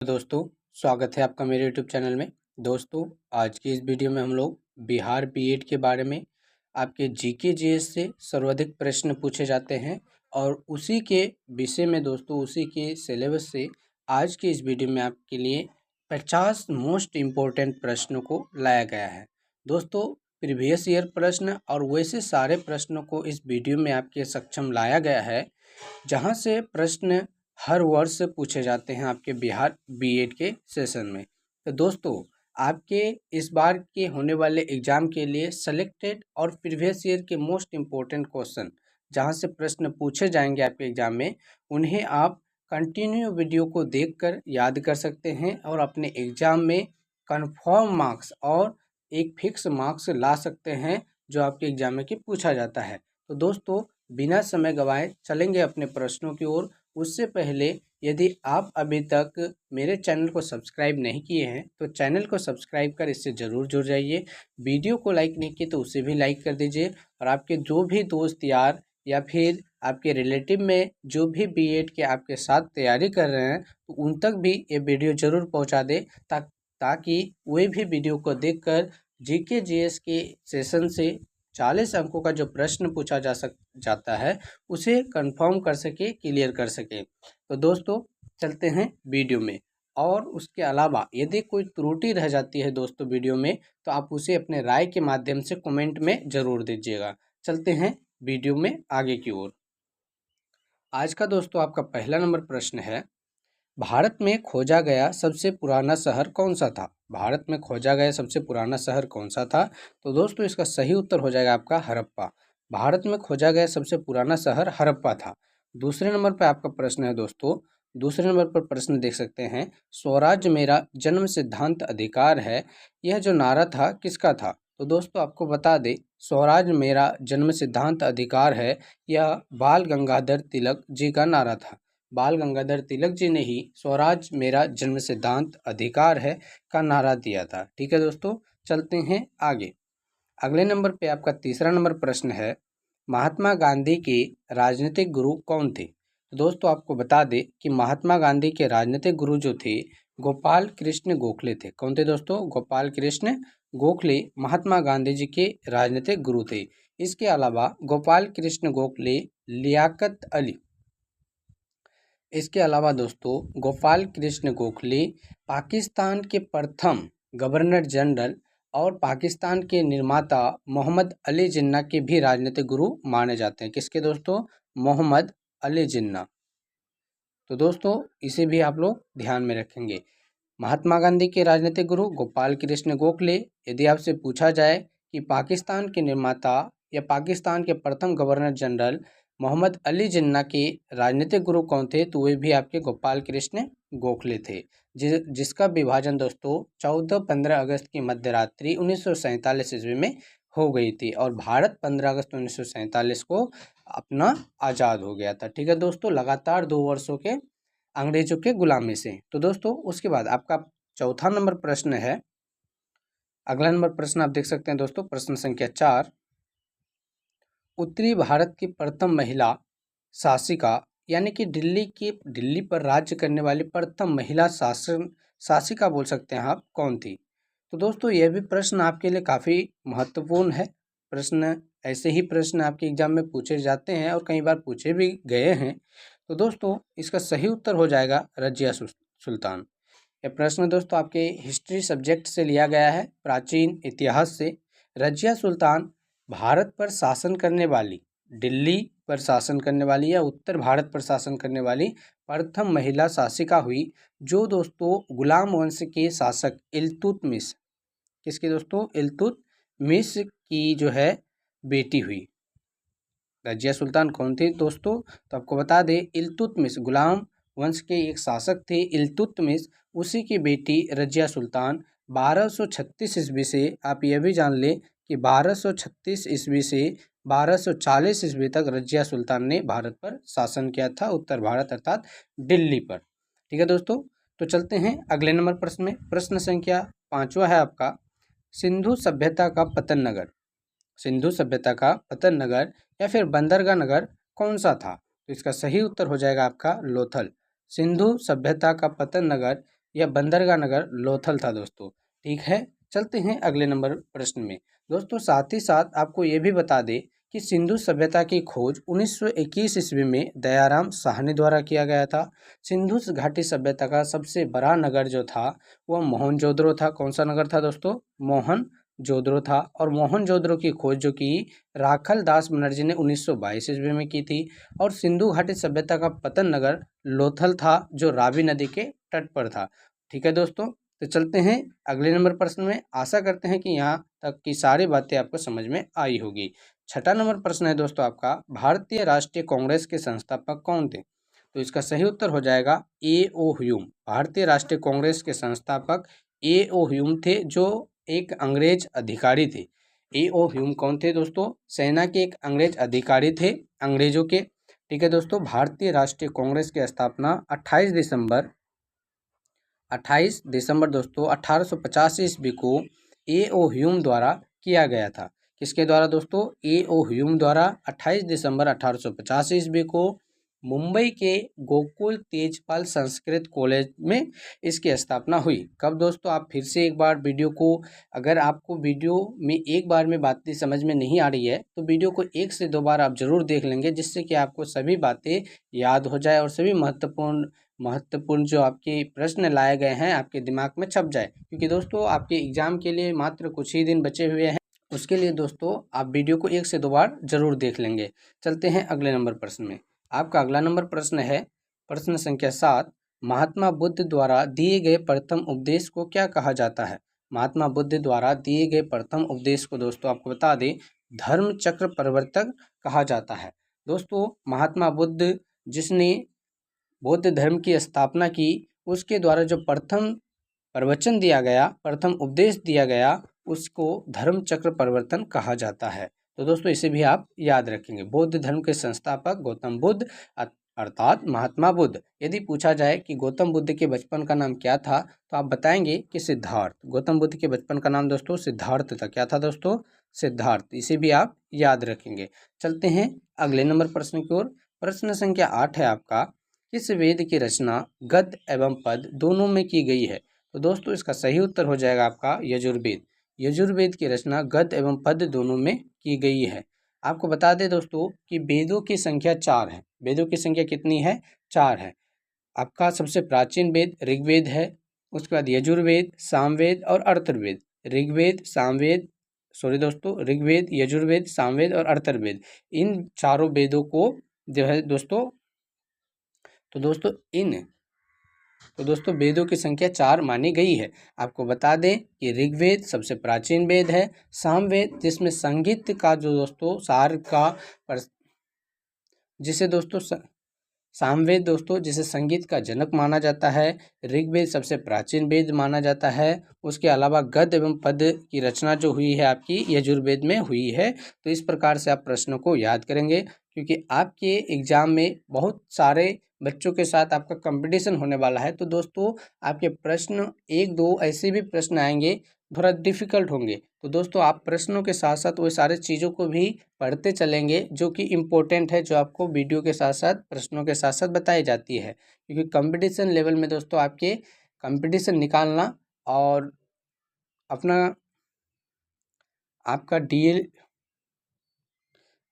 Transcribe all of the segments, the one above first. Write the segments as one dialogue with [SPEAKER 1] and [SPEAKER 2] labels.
[SPEAKER 1] दोस्तों, स्वागत है आपका मेरे यूट्यूब चैनल में। दोस्तों, आज की इस वीडियो में हम लोग बिहार बीएड के बारे में आपके जीके जीएस से सर्वाधिक प्रश्न पूछे जाते हैं और उसी के विषय में दोस्तों उसी के सिलेबस से आज की इस वीडियो में आपके लिए 50 मोस्ट इम्पोर्टेंट प्रश्नों को लाया गया है। दोस्तों, प्रीवियस ईयर प्रश्न और वैसे सारे प्रश्नों को इस वीडियो में आपके सक्षम लाया गया है, जहां से प्रश्न हर वर्ष पूछे जाते हैं आपके बिहार बीएड के सेशन में। तो दोस्तों, आपके इस बार के होने वाले एग्जाम के लिए सेलेक्टेड और प्रीवियस ईयर के मोस्ट इम्पोर्टेंट क्वेश्चन जहां से प्रश्न पूछे जाएंगे आपके एग्जाम में, उन्हें आप कंटिन्यू वीडियो को देखकर याद कर सकते हैं और अपने एग्जाम में कन्फर्म मार्क्स और एक फिक्स मार्क्स ला सकते हैं जो आपके एग्जाम में कि पूछा जाता है। तो दोस्तों, बिना समय गंवाए चलेंगे अपने प्रश्नों की ओर। उससे पहले यदि आप अभी तक मेरे चैनल को सब्सक्राइब नहीं किए हैं तो चैनल को सब्सक्राइब कर इससे ज़रूर जुड़ जाइए। वीडियो को लाइक नहीं किए तो उसे भी लाइक कर दीजिए और आपके जो भी दोस्त यार या फिर आपके रिलेटिव में जो भी बीएड के आपके साथ तैयारी कर रहे हैं तो उन तक भी ये वीडियो ज़रूर पहुंचा दे ताकि वे भी वीडियो को देखकर जीके जीएस के सेशन से 40 अंकों का जो प्रश्न पूछा जाता है उसे कंफर्म कर सके, क्लियर कर सके। तो दोस्तों, चलते हैं वीडियो में। और उसके अलावा यदि कोई त्रुटि रह जाती है दोस्तों वीडियो में, तो आप उसे अपने राय के माध्यम से कमेंट में ज़रूर दीजिएगा। चलते हैं वीडियो में आगे की ओर। आज का दोस्तों आपका पहला नंबर प्रश्न है, भारत में खोजा गया सबसे पुराना शहर कौन सा था? भारत में खोजा गया सबसे पुराना शहर कौन सा था? तो दोस्तों, इसका सही उत्तर हो जाएगा आपका हड़प्पा। भारत में खोजा गया सबसे पुराना शहर हड़प्पा था। दूसरे नंबर पर आपका प्रश्न है दोस्तों, दूसरे नंबर पर प्रश्न देख सकते हैं, स्वराज मेरा जन्म सिद्धांत अधिकार है, यह जो नारा था किसका था? तो दोस्तों, आपको बता दें, स्वराज मेरा जन्म सिद्धांत अधिकार है, यह बाल गंगाधर तिलक जी का नारा था। बाल गंगाधर तिलक जी ने ही स्वराज मेरा जन्म सिद्धांत अधिकार है का नारा दिया था। ठीक है दोस्तों, चलते हैं आगे। अगले नंबर पे आपका तीसरा नंबर प्रश्न है, महात्मा गांधी के राजनीतिक गुरु कौन थे? तो दोस्तों, आपको बता दें कि महात्मा गांधी के राजनीतिक गुरु जो थे गोपाल कृष्ण गोखले थे। कौन थे दोस्तों? गोपाल कृष्ण गोखले महात्मा गांधी जी के राजनीतिक गुरु थे। इसके अलावा गोपाल कृष्ण गोखले, लियाकत अली, इसके अलावा दोस्तों गोपाल कृष्ण गोखले पाकिस्तान के प्रथम गवर्नर जनरल और पाकिस्तान के निर्माता मोहम्मद अली जिन्ना के भी राजनीतिक गुरु माने जाते हैं। किसके दोस्तों? मोहम्मद अली जिन्ना। तो दोस्तों, इसे भी आप लोग ध्यान में रखेंगे। महात्मा गांधी के राजनीतिक गुरु गोपाल कृष्ण गोखले। यदि आपसे पूछा जाए कि पाकिस्तान के निर्माता या पाकिस्तान के प्रथम गवर्नर जनरल मोहम्मद अली जिन्ना के राजनीतिक गुरु कौन थे, तो वे भी आपके गोपाल कृष्ण गोखले थे, जिसका विभाजन दोस्तों 14-15 अगस्त की मध्यरात्रि 1947 ईस्वी में हो गई थी और भारत 15 अगस्त 1947 को अपना आज़ाद हो गया था। ठीक है दोस्तों, लगातार 2 वर्षों के अंग्रेजों के गुलामी से। तो दोस्तों, उसके बाद आपका चौथा नंबर प्रश्न है, अगला नंबर प्रश्न आप देख सकते हैं दोस्तों, प्रश्न संख्या 4, उत्तरी भारत की प्रथम महिला शासिका यानी कि दिल्ली पर राज्य करने वाली प्रथम महिला शासिका बोल सकते हैं आप, कौन थी? तो दोस्तों, यह भी प्रश्न आपके लिए काफ़ी महत्वपूर्ण है। प्रश्न ऐसे ही प्रश्न आपके एग्जाम में पूछे जाते हैं और कई बार पूछे भी गए हैं। तो दोस्तों, इसका सही उत्तर हो जाएगा रजिया सुल्तान। यह प्रश्न दोस्तों आपके हिस्ट्री सब्जेक्ट से लिया गया है, प्राचीन इतिहास से। रजिया सुल्तान भारत पर शासन करने वाली, दिल्ली पर शासन करने वाली या उत्तर भारत पर शासन करने वाली प्रथम महिला शासिका हुई, जो दोस्तों गुलाम वंश के शासक इल्तुतमिश, किसके दोस्तों? इल्तुतमिश की जो है बेटी हुई। रजिया सुल्तान कौन थी दोस्तों? तो आपको बता दें, इल्तुतमिश गुलाम वंश के एक शासक थे इल्तुतमिश, उसी की बेटी रजिया सुल्तान 1236 ईस्वी से, आप यह भी जान लें कि 1236 ईस्वी से 1240 ईस्वी तक रजिया सुल्तान ने भारत पर शासन किया था, उत्तर भारत अर्थात दिल्ली पर। ठीक है दोस्तों, तो चलते हैं अगले नंबर प्रश्न में। प्रश्न संख्या 5वां है आपका, सिंधु सभ्यता का पतन नगर, सिंधु सभ्यता का पतन नगर या फिर बंदरगाह नगर कौन सा था? तो इसका सही उत्तर हो जाएगा आपका लोथल। सिंधु सभ्यता का पतन नगर या बंदरगाह नगर लोथल था दोस्तों। ठीक है, चलते हैं अगले नंबर प्रश्न में। दोस्तों साथ ही साथ आपको ये भी बता दें कि सिंधु सभ्यता की खोज 1921 ईस्वी में दयाराम साहनी द्वारा किया गया था। सिंधु घाटी सभ्यता का सबसे बड़ा नगर जो था वह मोहनजोदड़ो था। कौन सा नगर था दोस्तों? मोहनजोदड़ो था। और मोहनजोदड़ो की खोज जो कि राखल दास बनर्जी ने 1922 ईस्वी में की थी। और सिंधु घाटी सभ्यता का पतन नगर लोथल था जो रावी नदी के तट पर था। ठीक है दोस्तों, तो चलते हैं अगले नंबर प्रश्न में। आशा करते हैं कि यहाँ तक की सारी बातें आपको समझ में आई होगी। छठा नंबर प्रश्न है दोस्तों आपका, भारतीय राष्ट्रीय कांग्रेस के संस्थापक कौन थे? तो इसका सही उत्तर हो जाएगा ए.ओ. ह्यूम। भारतीय राष्ट्रीय कांग्रेस के संस्थापक ए.ओ. ह्यूम थे, जो एक अंग्रेज अधिकारी थे। ए.ओ. ह्यूम कौन थे दोस्तों? सेना के एक अंग्रेज अधिकारी थे, अंग्रेजों के। ठीक है दोस्तों, भारतीय राष्ट्रीय कांग्रेस की स्थापना 28 दिसंबर दोस्तों 1885 ईस्वी को ए.ओ. ह्यूम द्वारा किया गया था। किसके द्वारा दोस्तों? ए.ओ. ह्यूम द्वारा 28 दिसंबर 1885 ईस्वी को मुंबई के गोकुल तेजपाल संस्कृत कॉलेज में इसकी स्थापना हुई। कब दोस्तों? आप फिर से एक बार वीडियो को, अगर आपको वीडियो में एक बार में बातें समझ में नहीं आ रही है तो वीडियो को 1 से 2 बार आप जरूर देख लेंगे, जिससे कि आपको सभी बातें याद हो जाए और सभी महत्वपूर्ण जो आपके प्रश्न लाए गए हैं आपके दिमाग में छप जाए। क्योंकि दोस्तों आपके एग्जाम के लिए मात्र कुछ ही दिन बचे हुए हैं, उसके लिए दोस्तों आप वीडियो को 1 से 2 बार जरूर देख लेंगे। चलते हैं अगले नंबर प्रश्न में। आपका अगला नंबर प्रश्न है प्रश्न संख्या 7, महात्मा बुद्ध द्वारा दिए गए प्रथम उपदेश को क्या कहा जाता है? महात्मा बुद्ध द्वारा दिए गए प्रथम उपदेश को दोस्तों आपको बता दें, धर्म चक्र परिवर्तक कहा जाता है। दोस्तों महात्मा बुद्ध जिसने बौद्ध धर्म की स्थापना की, उसके द्वारा जो प्रथम प्रवचन दिया गया, प्रथम उपदेश दिया गया, उसको धर्म चक्र परिवर्तन कहा जाता है। तो दोस्तों इसे भी आप याद रखेंगे। बौद्ध धर्म के संस्थापक गौतम बुद्ध अर्थात महात्मा बुद्ध। यदि पूछा जाए कि गौतम बुद्ध के बचपन का नाम क्या था, तो आप बताएंगे कि सिद्धार्थ। गौतम बुद्ध के बचपन का नाम दोस्तों सिद्धार्थ था। क्या था दोस्तों? सिद्धार्थ। इसे भी आप याद रखेंगे। चलते हैं अगले नंबर प्रश्न की ओर। प्रश्न संख्या 8 है आपका, किस वेद की रचना गद्य एवं पद दोनों में की गई है? तो दोस्तों इसका सही उत्तर हो जाएगा आपका यजुर्वेद। यजुर्वेद की रचना गद्य एवं पद्य दोनों में की गई है। आपको बता दें दोस्तों कि वेदों की संख्या 4 है। वेदों की संख्या कितनी है? 4 है। आपका सबसे प्राचीन वेद ऋग्वेद है, उसके बाद यजुर्वेद, सामवेद और अथर्ववेद। ऋग्वेद, यजुर्वेद, सामवेद और अथर्ववेद, इन चारों वेदों को जो है दोस्तों वेदों की संख्या 4 मानी गई है। आपको बता दें कि ऋग्वेद सबसे प्राचीन वेद है, सामवेद जिसमें संगीत का जो दोस्तों सार का सामवेद दोस्तों जिसे संगीत का जनक माना जाता है। ऋग्वेद सबसे प्राचीन वेद माना जाता है। उसके अलावा गद्य एवं पद्य की रचना जो हुई है आपकी यजुर्वेद में हुई है। तो इस प्रकार से आप प्रश्नों को याद करेंगे, क्योंकि आपके एग्जाम में बहुत सारे बच्चों के साथ आपका कंपटीशन होने वाला है। तो दोस्तों आपके प्रश्न 1-2 ऐसे भी प्रश्न आएंगे थोड़ा डिफिकल्ट होंगे। तो दोस्तों आप प्रश्नों के साथ साथ वो सारे चीज़ों को भी पढ़ते चलेंगे जो कि इम्पोर्टेंट है, जो आपको वीडियो के साथ साथ प्रश्नों के साथ साथ बताई जाती है। क्योंकि कंपटीशन लेवल में दोस्तों आपके कंपटीशन निकालना और अपना आपका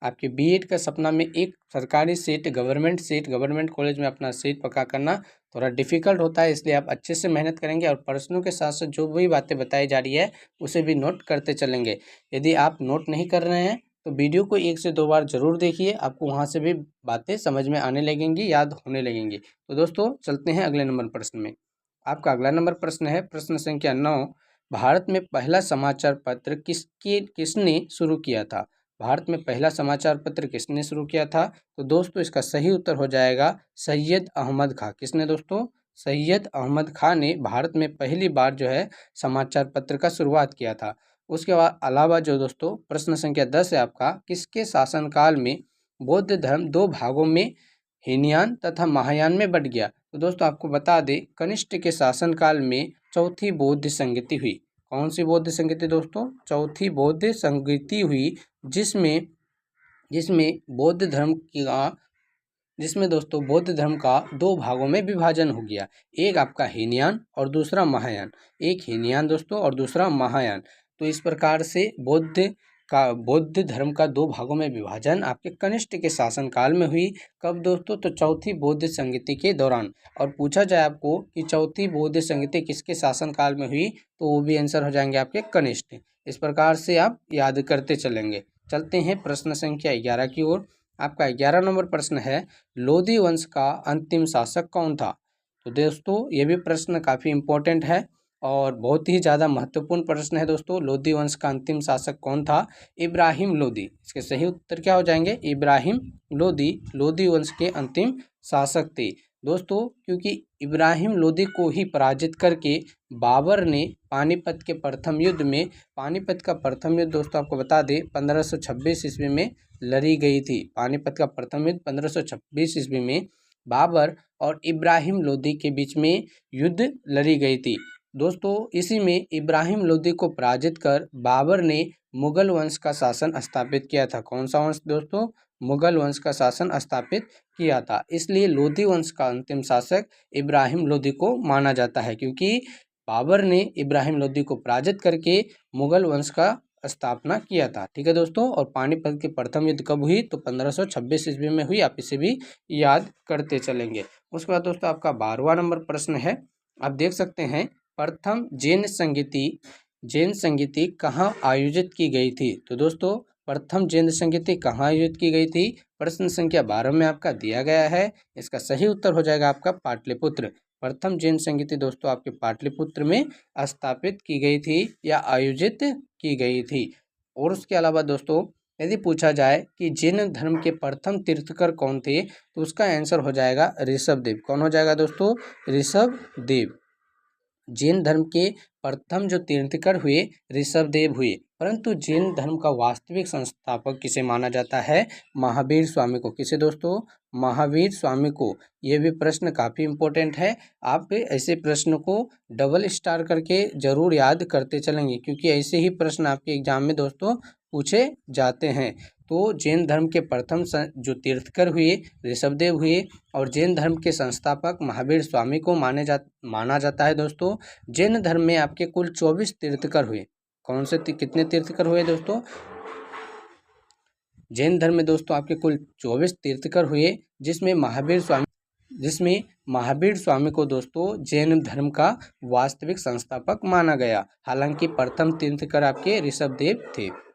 [SPEAKER 1] आपके बीएड का सपना में एक सरकारी सीट, गवर्नमेंट कॉलेज में अपना सीट पक्का करना थोड़ा डिफिकल्ट होता है। इसलिए आप अच्छे से मेहनत करेंगे और प्रश्नों के साथ साथ जो भी बातें बताई जा रही है उसे भी नोट करते चलेंगे। यदि आप नोट नहीं कर रहे हैं तो वीडियो को 1 से 2 बार जरूर देखिए, आपको वहाँ से भी बातें समझ में आने लगेंगी, याद होने लगेंगी। तो दोस्तों चलते हैं अगले नंबर प्रश्न में। आपका अगला नंबर प्रश्न है प्रश्न संख्या 9, भारत में पहला समाचार पत्र किसने शुरू किया था? भारत में पहला समाचार पत्र किसने शुरू किया था? तो दोस्तों इसका सही उत्तर हो जाएगा सैयद अहमद खां। किसने दोस्तों? सैयद अहमद खां ने भारत में पहली बार जो है समाचार पत्र का शुरुआत किया था। उसके बाद अलावा जो दोस्तों प्रश्न संख्या 10 है आपका, किसके शासनकाल में बौद्ध धर्म 2 भागों में हीनयान तथा महायान में बट गया? तो दोस्तों आपको बता दें कनिष्ठ के शासनकाल में चौथी बौद्ध संगति हुई। कौन सी बौद्ध संगति दोस्तों? चौथी बौद्ध संगति हुई, जिसमें बौद्ध धर्म का जिसमें दोस्तों बौद्ध धर्म का दो भागों में विभाजन हो गया। एक आपका हीनयान और दूसरा महायान। एक हीनयान दोस्तों और दूसरा महायान। तो इस प्रकार से बौद्ध धर्म का दो भागों में विभाजन आपके कनिष्ठ के शासनकाल में हुई। कब दोस्तों? तो चौथी बौद्ध संगति के दौरान। और पूछा जाए आपको कि चौथी बौद्ध संगति किसके शासनकाल में हुई, तो वो भी आंसर हो जाएंगे आपके कनिष्ठ। इस प्रकार से आप याद करते चलेंगे। चलते हैं प्रश्न संख्या 11 की ओर। आपका 11 नंबर प्रश्न है, लोधी वंश का अंतिम शासक कौन था? तो दोस्तों ये भी प्रश्न काफ़ी इम्पोर्टेंट है और बहुत ही ज़्यादा महत्वपूर्ण प्रश्न है दोस्तों। लोधी वंश का अंतिम शासक कौन था? इब्राहिम लोधी। इसके सही उत्तर क्या हो जाएंगे? इब्राहिम लोधी लोधी वंश के अंतिम शासक थे दोस्तों। क्योंकि इब्राहिम लोधी को ही पराजित करके बाबर ने पानीपत के प्रथम युद्ध में, पानीपत का प्रथम युद्ध दोस्तों आपको बता दें 1526 ईस्वी में लड़ी गई थी। पानीपत का प्रथम युद्ध 1526 ईस्वी में बाबर और इब्राहिम लोधी के बीच में युद्ध लड़ी गई थी दोस्तों। इसी में इब्राहिम लोधी को पराजित कर बाबर ने मुगल वंश का शासन स्थापित किया था। कौन सा वंश दोस्तों? मुगल वंश का शासन स्थापित किया था। इसलिए लोधी वंश का अंतिम शासक इब्राहिम लोधी को माना जाता है, क्योंकि बाबर ने इब्राहिम लोधी को पराजित करके मुगल वंश का स्थापना किया था। ठीक है दोस्तों। और पानीपत की प्रथम युद्ध कब हुई? तो 1526 ईस्वी में हुई। आप इसे भी याद करते चलेंगे। उसके बाद दोस्तों आपका 12वां नंबर प्रश्न है। आप देख सकते हैं, प्रथम जैन संगीति कहाँ आयोजित की गई थी? तो दोस्तों प्रथम जैन संगीति कहाँ आयोजित की गई थी? प्रश्न संख्या 12 में आपका दिया गया है। इसका सही उत्तर हो जाएगा आपका पाटलिपुत्र। प्रथम जैन संगीति दोस्तों आपके पाटलिपुत्र में स्थापित की गई थी या आयोजित की गई थी। और उसके अलावा दोस्तों यदि पूछा जाए कि जैन धर्म के प्रथम तीर्थकर कौन थे, तो उसका आंसर हो जाएगा ऋषभदेव। कौन हो जाएगा दोस्तों? ऋषभदेव। जैन धर्म के प्रथम जो तीर्थकर हुए ऋषभदेव हुए। परंतु जैन धर्म का वास्तविक संस्थापक किसे माना जाता है? महावीर स्वामी को। किसे दोस्तों? महावीर स्वामी को। यह भी प्रश्न काफ़ी इम्पोर्टेंट है। आप ऐसे प्रश्न को डबल स्टार करके जरूर याद करते चलेंगे, क्योंकि ऐसे ही प्रश्न आपके एग्जाम में दोस्तों पूछे जाते हैं। तो जैन धर्म के प्रथम जो तीर्थकर हुए ऋषभदेव हुए और जैन धर्म के संस्थापक महावीर स्वामी को माना जाता है दोस्तों। जैन धर्म में आपके कुल 24 तीर्थकर हुए। कौन से कितने तीर्थकर हुए दोस्तों? जैन धर्म में दोस्तों आपके कुल 24 तीर्थकर हुए, जिसमें महावीर स्वामी को दोस्तों जैन धर्म का वास्तविक संस्थापक माना गया। हालांकि प्रथम तीर्थकर आपके ऋषभदेव थे।